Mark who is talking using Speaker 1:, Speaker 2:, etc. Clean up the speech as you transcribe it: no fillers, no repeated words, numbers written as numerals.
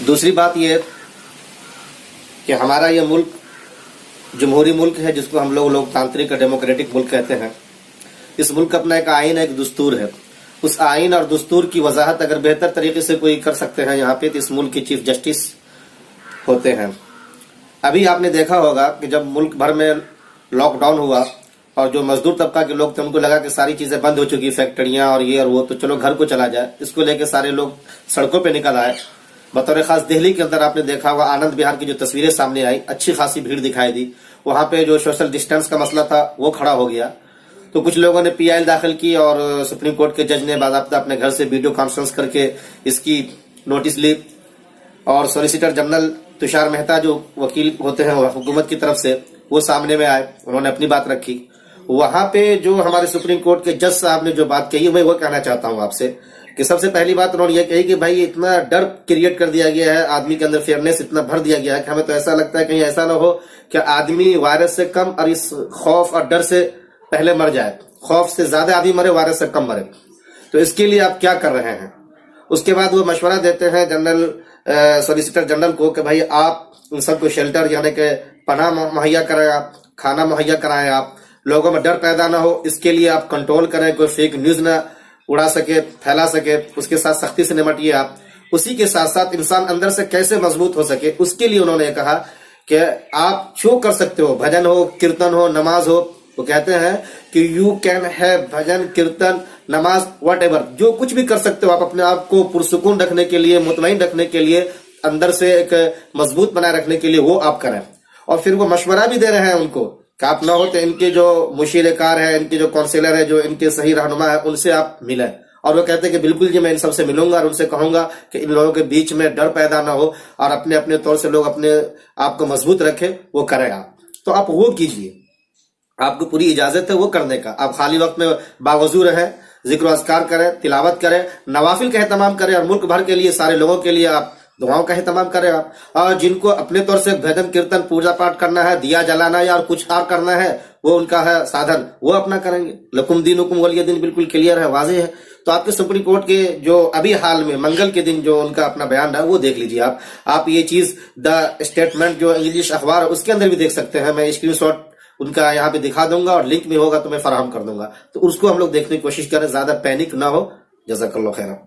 Speaker 1: دوسری بات یہ کہ ہمارا یہ ملک جمہوری ملک ہے، جس کو ہم لوگ لوکتانترک اور ڈیموکریٹک ملک کہتے ہیں۔ اس ملک کا اپنا ایک آئین ہے، ایک دستور ہے۔ اس آئین اور دستور کی وضاحت اگر بہتر طریقے سے کوئی کر سکتے ہیں یہاں پہ، تو اس ملک کے چیف جسٹس ہوتے ہیں۔ ابھی آپ نے دیکھا ہوگا کہ جب ملک بھر میں لاک ڈاؤن ہوا اور جو مزدور طبقہ کے لوگ تھے ان کو لگا کہ ساری چیزیں بند ہو چکی، فیکٹریاں اور یہ اور وہ، تو چلو گھر کو چلا جائے، اس کو لے کے سارے لوگ سڑکوں پہ نکل آئے۔ بطور خاص دہلی کے اندر آپ نے دیکھا ہوا آنند وہار کی جو تصویریں سامنے آئی، اچھی خاصی بھیڑ دکھائی دی۔ وہاں پہ جو سوشل ڈسٹینس کا مسئلہ تھا وہ کھڑا ہو گیا، تو کچھ لوگوں نے پی آئی ایل داخل کی اور سپریم کورٹ کے جج نے باضابطہ اپنے گھر سے ویڈیو کانفرنس کر کے اس کی نوٹس لی، اور سولیسیٹر جنرل تشار مہتا جو وکیل ہوتے ہیں حکومت کی طرف سے، وہ سامنے میں آئے، انہوں نے اپنی بات رکھی۔ وہاں پہ جو ہمارے سپریم کورٹ کے جج صاحب نے جو بات کہی، میں وہ کہنا چاہتا ہوں آپ سے کہ سب سے پہلی بات انہوں نے یہ کہی کہ بھائی اتنا ڈر کریٹ کر دیا گیا ہے، آدمی کے اندر فیئرنیس اتنا بھر دیا گیا ہے کہ ہمیں تو ایسا لگتا ہے کہیں ایسا نہ ہو کہ آدمی وائرس سے کم اور اس خوف اور ڈر سے پہلے مر جائے، خوف سے زیادہ آدمی مرے، وائرس سے کم مرے۔ تو اس کے لیے آپ کیا کر رہے ہیں؟ اس کے بعد وہ مشورہ دیتے ہیں جنرل سولیسیٹر جنرل کو کہ بھائی آپ ان سب کو شیلٹر یعنی کہ پناہ مہیا کرائیں، آپ کھانا مہیا کرائیں، آپ لوگوں میں ڈر پیدا نہ ہو، اس کے لیے آپ کنٹرول کریں، کوئی فیک نیوز نہ اڑا سکے، پھیلا سکے، اس کے ساتھ سختی سے نمٹیے آپ۔ اسی کے ساتھ ساتھ انسان اندر سے کیسے مضبوط ہو سکے، اس کے لیے انہوں نے کہا کہ آپ جو کر سکتے ہو، بھجن ہو، کیرتن ہو، نماز ہو، وہ کہتے ہیں کہ یو کین ہے بھجن، کیرتن، نماز، واٹ ایور، جو کچھ بھی کر سکتے ہو آپ اپنے آپ کو پرسکون رکھنے کے لیے، مطمئن رکھنے کے لیے، اندر سے ایک مضبوط بنائے رکھنے کے لیے، وہ آپ کریں۔ اور پھر وہ مشورہ بھی دے رہے ہیں ان کو کہ آپ نہ ہو تو ان کے جو مشیر کار ہے، ان کے جو کونسلر ہے، جو ان کے صحیح رہنما ہے، ان سے آپ ملیں۔ اور وہ کہتے ہیں کہ بالکل جی میں ان سب سے ملوں گا اور ان سے کہوں گا کہ ان لوگوں کے بیچ میں ڈر پیدا نہ ہو اور اپنے اپنے طور سے لوگ اپنے آپ کو مضبوط رکھیں، وہ کریں آپ۔ تو آپ وہ کیجئے، آپ کو پوری اجازت ہے وہ کرنے کا۔ آپ خالی وقت میں باوضو رہیں، ذکر و اذکار کریں، تلاوت کریں، نوافل کا اہتمام کریں، اور ملک بھر کے لیے سارے لوگوں کے لیے آپ دعاؤں کا اہتمام کریں آپ۔ اور جن کو اپنے طور سے بھجن کیرتن پوجا پاٹ کرنا ہے، دیا جلانا ہے اور کچھ اور کرنا ہے، وہ ان کا ہے سادھن، وہ اپنا کریں گے۔ لکم دینکم ولی دین بالکل کلیئر ہے، واضح ہے۔ تو آپ کے سپریم کورٹ کے جو ابھی حال میں منگل کے دن جو ان کا اپنا بیان رہا وہ دیکھ لیجیے آپ یہ چیز دا اسٹیٹمنٹ جو انگلش اخبار ہے اس کے اندر بھی دیکھ سکتے ہیں، میں اسکرین شاٹ ان کا یہاں پہ دکھا دوں گا اور لنک میں ہوگا تو میں فراہم کر دوں گا، تو اس کو ہم لوگ دیکھنے کی کوشش کریں، زیادہ پینک نہ ہو۔ جزاک اللہ خیر۔